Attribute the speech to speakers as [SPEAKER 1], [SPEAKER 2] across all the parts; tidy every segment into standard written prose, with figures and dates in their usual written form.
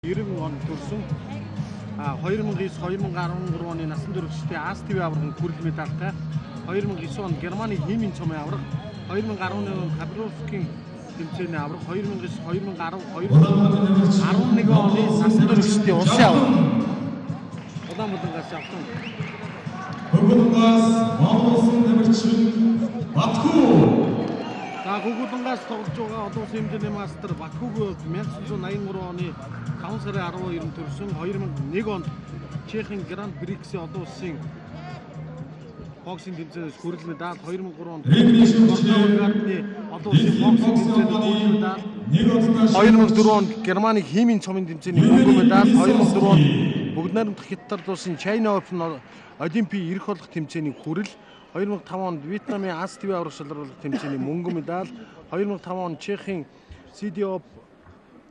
[SPEAKER 1] 90 он төрсөн 2009-2013 оны насан туршидын Аз ТV аваргын хүрэл медальтай 2009 онд Германы химийн цомын аварга 2011 онд Хабаровскийн тэмцээний аварга 2010-2011 оны насан туршидын улсын аварга Улаанбаатараас авсан.
[SPEAKER 2] Гүгүлгаас Монголын тамирчин Батхүү.
[SPEAKER 1] Гүгүлгаас тоглож байгаа олон улсын хэмжээний мастер Батхүүгийн 1983 оны 5 сарын 12-нд төрсөн 2001 онд Чехийн Гранд Приксийн олон улсын боксинг тэмцээнээс хүрэл медаль 2003 онд Португалны олон улсын боксинг тэмцээний хүрэл медаль 2004 онд Германы химийн цомын тэмцээний мөнгө медаль 2004 онд бүгд найрамдах Хятад улсын China Open Олимпийн ирэх болох тэмцээний хүрэл 2005 онд Вьетнамын Аз ТV аварга шалралт тэмцээний мөнгө медаль 2005 онд Чехийн CDO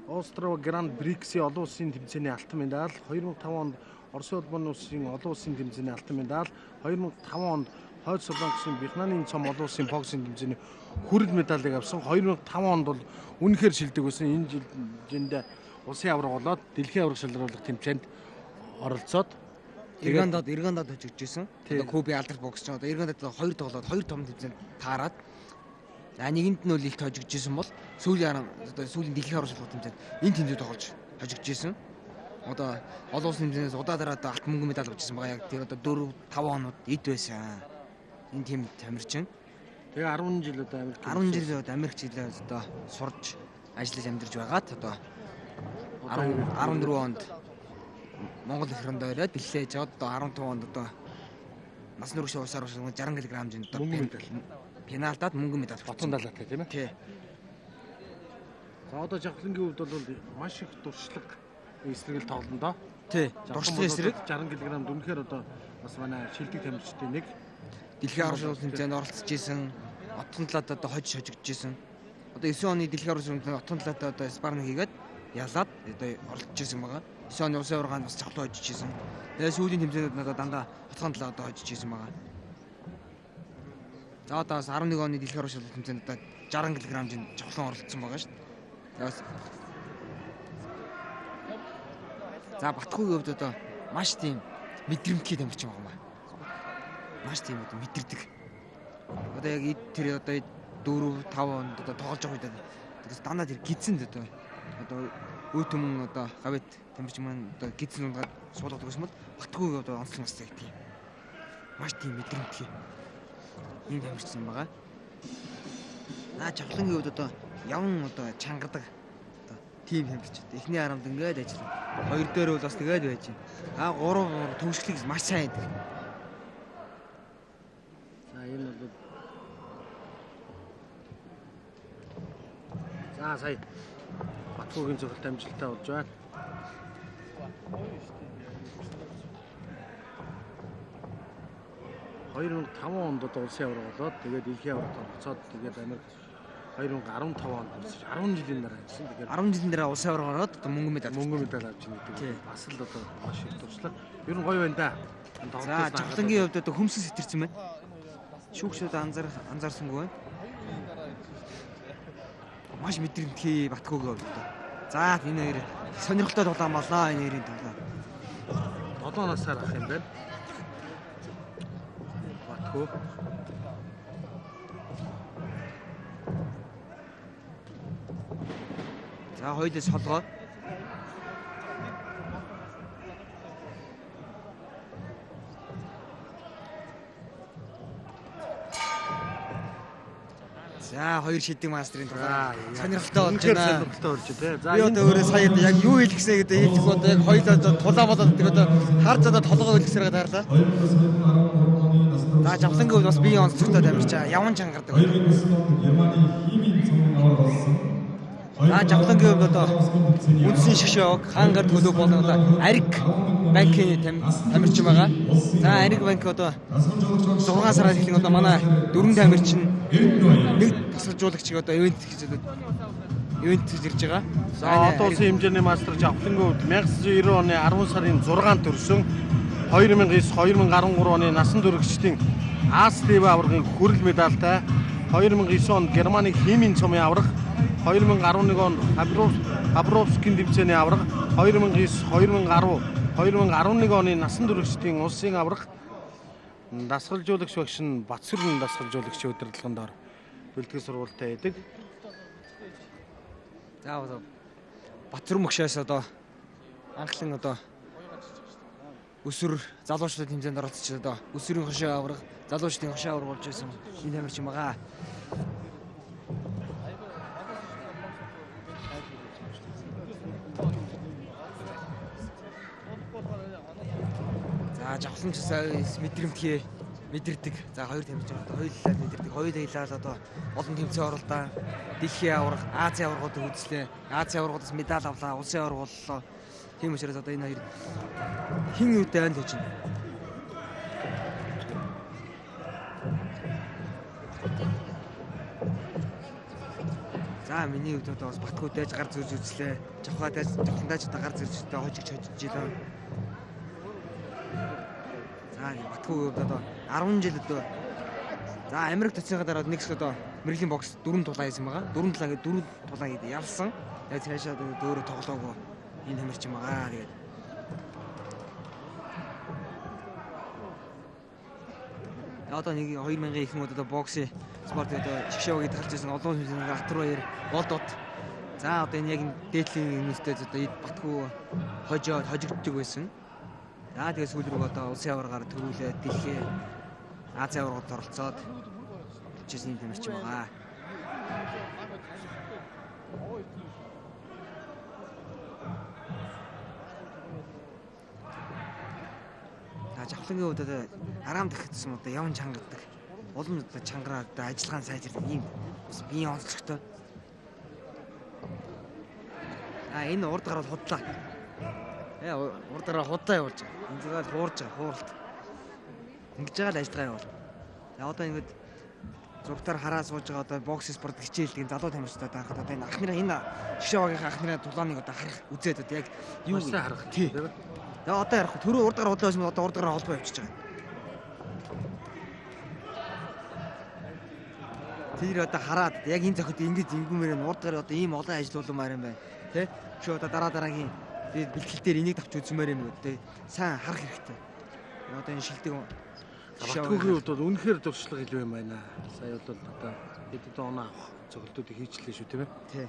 [SPEAKER 1] Остров Гранд Приксийн олон улсын тэмцээний алтан медаль 2005 онд Оросын улбаны улсын олон улсын тэмцээний алтан медаль 2005 онд Хойд Солонгосын Бихнаны цом олон улсын боксинг тэмцээний хүрэл медалийг авсан 2005 онд бол үнэхээр шилдэг байсан энэ жилд улсын аварга болоод дэлхийн аварга шалралт тэмцээнд оролцоод
[SPEAKER 3] Иргандад хожигдж ирсэн. Одоо Куби алдарт боксч одоо Иргандад 2 тоглоод 2 том тэмцээнд таарад. Нэгэнд нь үл их хожигдж ирсэн бол сүүлийн дэлхийн аварга шалралт тэмцээнд энэ тэмцээнд тоглож хожигдж ирсэн. Одоо олон улсын тэмцээнээс удаа дараа алт мөнгө медаль авчихсан байгаа. Яг тэр одоо 4-5 хоноод эд байсан. Энэ тийм тамирчин.
[SPEAKER 1] Тэгээ 10 жил одоо
[SPEAKER 3] Америк жилээ одоо сурж ажиллаж амьдарч байгаад одоо 14 онд Монгол их хөрөнд ороод бэлээж аваад одоо 15 онд одоо насны хүрээний усаар 60 кг хэмжээнд одоо пеналдаад мөнгө медаль
[SPEAKER 1] боцон далаатай тийм ээ.
[SPEAKER 3] Тий.
[SPEAKER 1] За одоо жавхлангийн хувьд бол маш их дуршлаг эсрэгэл тоглоно доо.
[SPEAKER 3] Тий. Дуршлаг эсрэг
[SPEAKER 1] 60 кг үнэхээр одоо бас манай шилдэг тамирчдын нэг
[SPEAKER 3] дэлхийн аварга шалралт тэмцээнд оролцож исэн. Отхон талаад одоо хожигдж исэн. Одоо 9 оны дэлхийн аварга шалралт тэмцээнд отхон талаад одоо спарринг хийгээд ялаад одоо оролцож исэн байгаа. 9 оны улсын аваргаанд бас цавлаа хожиж исэн. Тэгээ сүүлийн тэмцээнүүд надад дандаа отхон талаа одоо хожиж исэн байгаа. За одоо 11 оны дэлхийн аварга шалралт тэмцээнд одоо 60 кг хэмжээнд цавлан оролцсон байгаа шүү дээ. За Батхүүгийн хувьд одоо маш тийм мэдрэмтгий тамирчин байгаа маа. Маш тийм одоо мэдэрдэг. Одоо яг тэр одоо 4-5 онд одоо тоглож байгаа үед тэгээс дандаа тэр гидсэнд одоо өөт өмнө одоо гавьт тамирчин маань одоо гидсэн унгаад суулгадаг гэсэн бол Батхүүгийн одоо онцлог настай тийм. Маш тийм мэдрэмтгий. Энэ тамирчин байгаа. Жавхлангийн хувьд одоо явн одоо чангадаг одоо тийм тамирчин. Эхний харамд ингээд ажиллав. Хоёр дээр бол бас тэгээд байж байна. 3 төвшглийг маш сайн хийдэг.
[SPEAKER 1] За энэ бол за сая Батхүүгийн зөвлөлт амжилттай болж байна. Хоёр 2005 онд одоо улсын аварга болоод тэгээд дэлхийн аваргад оролцоод тэгээд Америк 2015 онд 10 жилийн дараа гэсэн. Тэгээд
[SPEAKER 3] 10 жилийн дараа улсын аварга ороод одоо мөнгө медаль
[SPEAKER 1] авч байгаа. Бас л одоо маш их туршлага. Ер нь гоё байна да.
[SPEAKER 3] За жавхлангийн хувьд одоо хөмсөс сэтэрсэн байна. Шүүгчдүүд анзаарсангүй байна. Маш мэдрэмтгий Батхүүгийн хувьд. За энэ хоёр сонирхолтой тоглоом боллоо энэ хоёрын тоглоом.
[SPEAKER 1] 7 насаар ах юм байна. Батхүү.
[SPEAKER 3] За хоёулаа солгоо. За хоёр шидэг мастрын тоглоом. Сонирхолтой болж байна.
[SPEAKER 1] Сонирхолтой болж байна. За
[SPEAKER 3] би одоо өөрөө сая яг юу хэлэх гэсэн гэдэг хэлэх одоо яг хоёулаа тулаа болоод одоо харж одоо толгой хэлэхсээр таарлаа. За жавхлангийн хувьд бас биеийн онцлогтой тамирчаа яван чангардаг.
[SPEAKER 2] Германы химийн цомын аварга болсон.
[SPEAKER 3] Жавхлангийн хувьд одоо үндсэн шгшөөг хаангаар төлөв болон одоо Ариг банкны тамирчин байгаа. За Ариг банк одоо 6 сараас эхлэн одоо манай 4 тамирчин нэг тасалжуулагч одоо ивент хийж ирж байгаа.
[SPEAKER 1] За одоо улсын хэмжээний мастер Жавхлангийн хувьд 1990 оны 10 сарын 6-нд төрсөн 2009-2013 оны насан туршидын Аз ТV аваргын хүрэл медальтай 2009 онд Германы химийн цомын аварга 2011 онд Хабровскийн тэмцээний аварга 2009, 2010, 2011 оны насан туршидын улсын аварга дасгалжуулагч багш нь Батсүрэн дасгалжуулагч удирдлагын доор бэлтгэл сургуультай байдаг.
[SPEAKER 3] За одоо Батсүрэн багшаас одоо анхлан одоо өсвөр залуучуудын тэмцээнд оролцож одоо өсвөрийн хошоо аварга, залуучдын хошоо аварга болж байсан энэ тамирчин байгаа. За жавхлан часаас мэдрэмтгий мэдэрдэг. За хоёр тамирчин одоо хоёулаа мэдэрдэг. Хоёулаа л одоо олон тэмцээн оролдоо. Дэлхийн аварга, Азийн аваргуудыг үзлээ. Азийн аваргуудаас медаль авлаа, улсын аварга боллоо. Тийм учраас одоо энэ хоёр хин юутай байна л гэж байна. За миний хувьд одоо бас Батхүү дайж гар зүүж үзлээ. Жавхлан дайж одоо гар зүүжтэй хожигч хожижлаа. За Батхүүгийн хувьд одоо 10 жил одоо за Америк төцсөхийн дараа нэг хэсэг одоо мэрэгжлийн бокс 4 тулаа хийсэн байгаа. 4 тулаа гэдэг ялсан. Тэгээд цаашаа өөрөө тоглоагүй энэ тамирчин байгаа. Тэгээд одоо нэг 2000-ийн ихэнх одоо боксын спорт одоо шгшөөгийг талж байсан олон хүмүүс Артур Баяр болдод. За одоо энэ яг дээдлийн хүмүүстэй одоо Батхүү хожигддаг байсан. За тэгээд сүүл рүү одоо улсын аваргаар төрүүлээд дэлхийн Азийн аваргад оролцоод чижийн тамирчин байгаа. Жавхлангийн хувьд одоо араам дахицсан одоо явн чангадаг. Улам одоо чангараад одоо ажиллагаан сайжирдаг ийм бас биеийн онцлогтой. Энэ урд гараад худлаа. Урд гараа худлаа явуулж байгаа. Энэ зэрэг хуурж байгаа, хууралт. Ингэж байгаа л ажиллагаа явуул. Одоо ингэж зургатаар хараа сууж байгаа одоо бокс спорт хичээлдэг залуу тамирчдад харахад одоо энэ анхнаа энэ шгшөөгийн анхнаа тулааныг одоо харах үзээд одоо яг юу харах тий. Тэгээ одоо ярих түрүү урд гараа худлаа байсан одоо урд гараа холбоо явчихж байгаа. Тэр одоо хараад яг энэ зохиод ингэж ингэмээр нь урд гараа одоо ийм олон ажиллаулмаар юм байна. Тэ? Чи одоо дараагийн бэлтгэл дээр энийг давч үзмээр юм уу тэ? Сайн харах хэрэгтэй. Одоо энэ шилдэг
[SPEAKER 1] Батхүүгийн хувьд бол үнэхээр дуршлаг илүү юм байна. Сая бол одоо хэд оноо авах зөвлөлтүүдийг хийчлээ шүү тийм ээ.
[SPEAKER 3] Тий.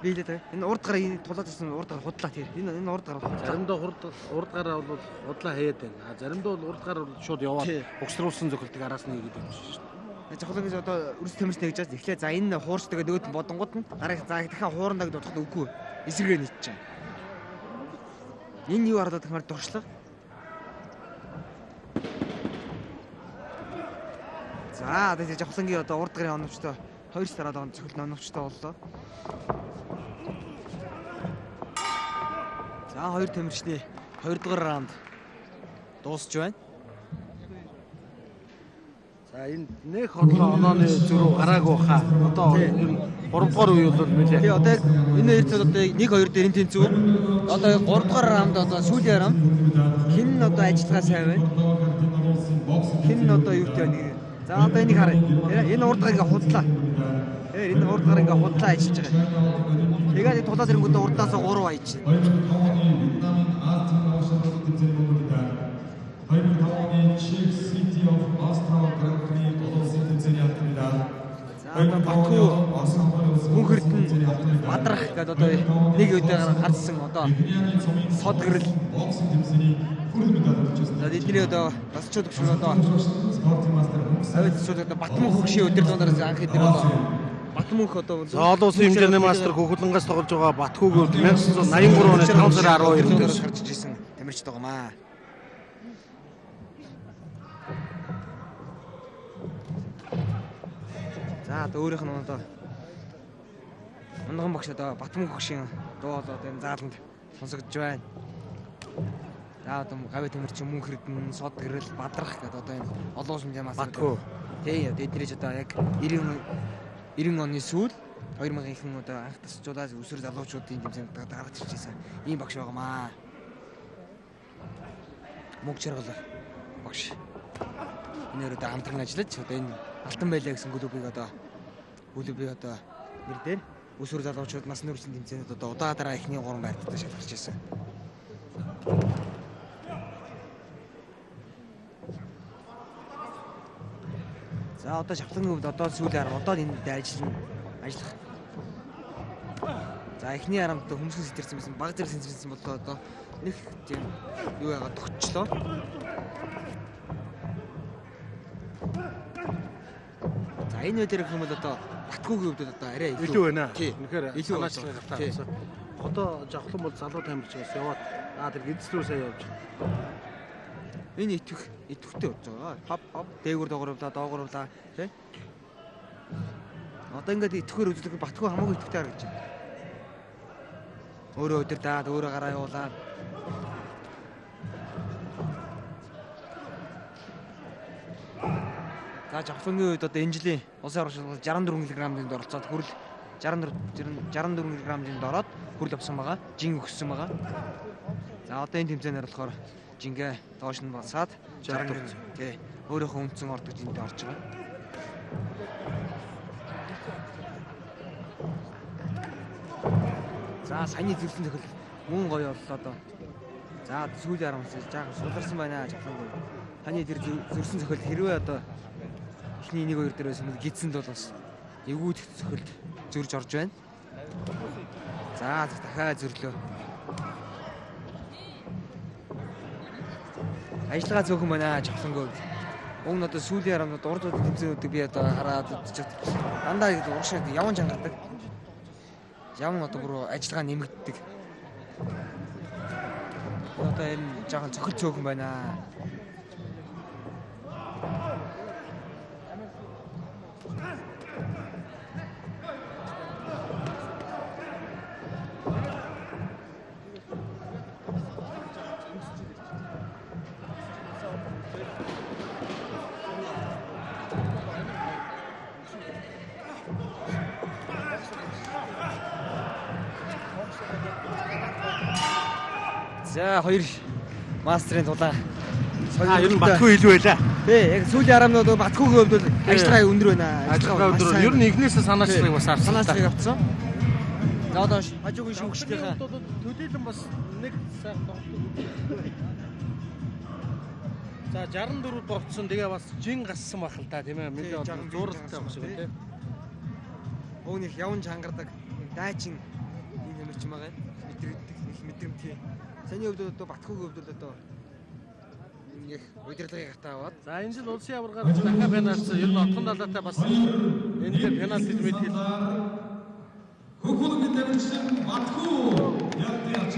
[SPEAKER 3] Би л дээ. Энэ урд гараа тулаад ирсэн урд гараа худлаа тэр. Энэ урд гараа худлаа.
[SPEAKER 1] Заримдаа урд гараа бол худлаа хаяад байна. Заримдаа бол урд гараа шууд яваад угсруулсан зөвлөлтийг араас нь хийгээд байна шүү дээ.
[SPEAKER 3] Жохлонгоос одоо өрс тамирчтай гэж байна. Эхлээ за энэ хуурчдаг нөгөөд нь бодонгууд нь гарыг за дахиад хуурандаа гэж бодоход үгүй. Эсрэгээ нийтж байгаа. Энэ юу хараад тэгэхээр дуршлаг. За тэгээд жавхлангийн одоо урд гарын оновчтой 2 сараад он цохилт оновчтой боллоо. За хоёр тамирчны 2 дугаар раунд дуусч байна.
[SPEAKER 1] За энэ нэг хотлоо онооны зөрүү гараагүй хаа. Одоо энэ 3 дугаар үе бол нэлээ.
[SPEAKER 3] Тий одоо энэ хоёр цад одоо 1-2 дээр энэ тэнцүү. Одоо 3 дугаар раунд одоо сүүлийн раунд хин нь одоо ажиллагаа сайн байна. Хин нь одоо юу гэдэг вэ? За одоо энийг харъя. Энэ урд гараа ингээ худлаа. Энэ урд гараа ингээ худлаа ажиллаж байгаа. Тэгээд тулаад ирэнгүүтээ урдаас 3 аяж.
[SPEAKER 2] 2005 оны Chief City of Austria Grand Prix олон тэмцээний алтмедаль.
[SPEAKER 3] Батхүү хүн хөрдөн мадрах гэдэг одоо нэг үедээ гарсан одоо сод гэрэл
[SPEAKER 2] бокс тэмцээний хүрэл медаль авчихсан.
[SPEAKER 3] За эдний одоо басчууд гүшүүн одоо авьяасчууд одоо Батмүнх хөгшийн удирдлагынаас анх эдгээр одоо Батмүнх одоо
[SPEAKER 1] олон улсын хэмжээний мастер Хөхлөнгаас тоглож байгаа Батхүүгийн 1983 оны 5 сарын 12-нд
[SPEAKER 3] гарч ирсэн тамирчид байгаамаа. За одоо өөрийнх нь одоо Манган багш одоо Батмүнх хөгшийн дуу одоо энэ зааланд сонсогдож байна. За одоо гавь тамирчин мөн хэрдэн сод гэрэл бадрах гэдэг одоо энэ олон улсын хэмжээний мастер
[SPEAKER 1] Батхүү.
[SPEAKER 3] Тий эднэрэж одоо яг 90 оны сүүл 2000 ихэнх одоо анх тасчудаас өсвөр залуучуудын тэмцээнд гаргаж ирсэн ийм багш байгаамаа. Мөнх жаргал багш. Энэ өөрөө хамтран ажиллаж одоо энэ Алтан байлаа гэсэн клубыг одоо нэр дээр өсвөр залуучууд насны хүрсэн тэмцээнд одоо удаа дараа эхний 3 байртад шалгарч ирсэн. За одоо шавтлагын хувьд одоо сүүлийн 10 одоо энэ ажиллах. За эхний 10-д хүмүүсээс сэтэрсэн байсан баг зэрэг сэнцэрсэн болоо одоо нэг тийм юу яагаад тогтчлоо. За энэ үеэр хүмүүс одоо Батгуугийн хувьд одоо арай
[SPEAKER 1] илүү байна.
[SPEAKER 3] Үнэхээр
[SPEAKER 1] илүү санаачлах хэрэгтэй. Одоо жавхлан бол залуу тамирчигаас яваад тэр гидслүү сая явж.
[SPEAKER 3] Энэ идэвхтэй болж байгаа. Хав дээгүүр доогуурлаа тий. Одоо ингээд идэвхээр үзлэх Батгүй хамаагүй идэвхтэй харагдаж байна. Өөрөө өдөрдаад өөрөө гараа явуулаад. За жавхлангийн үед одоо энэ жилийн улсын орчуулгад 64 кг-д оролцоод хүрэл 64 кг-д ороод хүрэл авсан байгаа. Жин өгсөн байгаа. За одоо энэ тэмцээнээр болохоор жингээ доош нь басаад 64 тий өөрийнхөө өмцөн ордог жинтэй орж байгаа. За саяны зүрсэн тохиол мөн гоё боллоо доо. За сүүлийн 10 жаахан суларсан байна жавхлангийн. Таны тэр зүрсэн тохиол хэрвээ одоо эхний 1-2 дээр байсан бол гидсэнд бол бас эвгүүд цохилд зөрж орж байна. За дахиад зөрлөө. Ажиллагаа цөөхөн байна жавхлангөө. Уг нь одоо сүүлийн 10-д урд тэмцээнүүдийг би одоо хараад дандаа урагшаа яван чангадаг. Яван одоо бүр ажиллагаа нэмэгддэг. Одоо энэ жаахан цохил цөөхөн байна. За хоёр мастерын тулаан.
[SPEAKER 1] Ер нь Батгүй илүү байлаа.
[SPEAKER 3] Тий, яг сүүлийн 10-нууд Батгүйгийн хувьд бол ажиллагаа өндөр байна.
[SPEAKER 1] Ажиллагаа өндөр. Ер нь эхнээсээ санаачлалыг бас авсан.
[SPEAKER 3] Санаачлалыг авсан. За одоо хажуугийн шүүгчдийнхээ
[SPEAKER 1] төдийлөн бас нэг сайхан тоглолт. За 64-д болцсон. Тэгээ бас жин гассан байх л та тийм ээ. Мэдээ одоо зууралтай байх шиг тийм.
[SPEAKER 3] Өөнийх явн чангардаг дайчин энэ хэмэрч байгаа. Мэдрэгдэх их мэдрэмтгий. Саний хувьд одоо Батгүйгийн хувьд одоо их удирдлагыг гатаа аваад.
[SPEAKER 1] За энэ жил улсын аваргаар дахиад пенальти ер нь отхон далаатай бас энэ дээр пенальти мэдхэл.
[SPEAKER 2] Хөхөлгийн тамирчин Батгүй явж.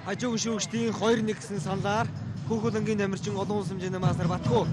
[SPEAKER 3] Хажуугийн шүүгчдийн 2-1 гэсэн саналаар Хөхөлгийн тамирчин олон улсын хэмжээний мастер Батгүй